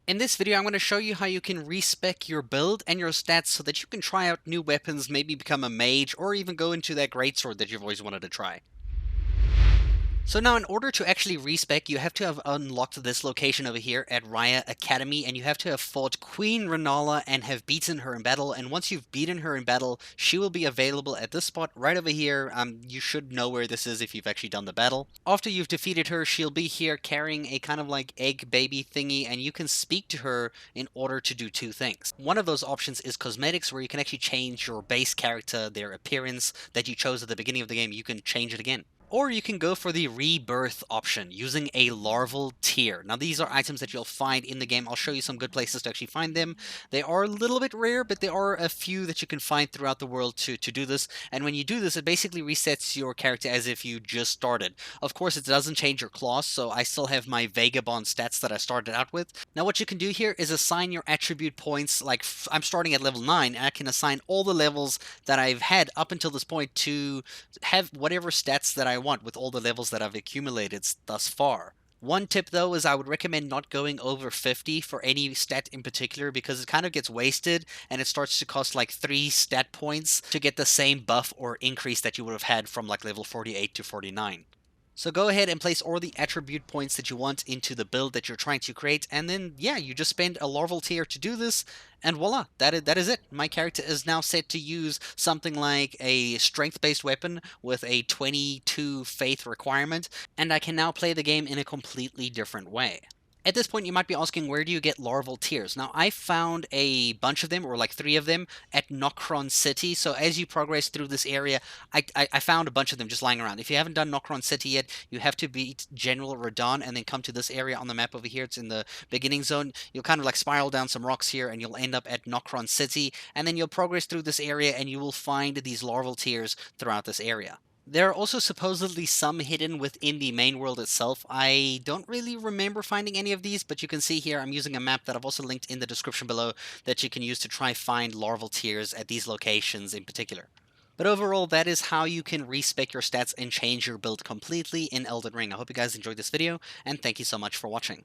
In this video, I'm going to show you how you can respec your build and your stats so that you can try out new weapons, maybe become a mage, or even go into that greatsword that you've always wanted to try. So now in order to actually respec, you have to have unlocked this location over here at Raya Academy, and you have to have fought Queen Renala and have beaten her in battle, and once you've beaten her in battle, she will be available at this spot right over here. You should know where this is if you've actually done the battle. After you've defeated her, she'll be here carrying a kind of like egg baby thingy, and you can speak to her in order to do two things. One of those options is cosmetics, where you can actually change your base character, their appearance that you chose at the beginning of the game, you can change it again. Or you can go for the rebirth option using a larval tear. Now these are items that you'll find in the game. I'll show you some good places to actually find them. They are a little bit rare, but there are a few that you can find throughout the world to do this. And when you do this, it basically resets your character as if you just started. Of course, it doesn't change your class, so I still have my Vagabond stats that I started out with. Now what you can do here is assign your attribute points. Like I'm starting at level 9, and I can assign all the levels that I've had up until this point to have whatever stats that I want with all the levels that I've accumulated thus far. One tip though is I would recommend not going over 50 for any stat in particular, because it kind of gets wasted and it starts to cost like 3 stat points to get the same buff or increase that you would have had from like level 48 to 49. So go ahead and place all the attribute points that you want into the build that you're trying to create, and then yeah, you just spend a larval tier to do this, and voila, that is it. My character is now set to use something like a strength-based weapon with a 22 faith requirement, and I can now play the game in a completely different way. At this point, you might be asking, where do you get larval tears? Now, I found a bunch of them, or like 3 of them, at Nokron City. So as you progress through this area, I found a bunch of them just lying around. If you haven't done Nokron City yet, you have to beat General Radon and then come to this area on the map over here. It's in the beginning zone. You'll kind of like spiral down some rocks here, and you'll end up at Nokron City. And then you'll progress through this area, and you will find these larval tears throughout this area. There are also supposedly some hidden within the main world itself. I don't really remember finding any of these, but you can see here I'm using a map that I've also linked in the description below that you can use to try find larval tears at these locations in particular. But overall, that is how you can respec your stats and change your build completely in Elden Ring. I hope you guys enjoyed this video, and thank you so much for watching.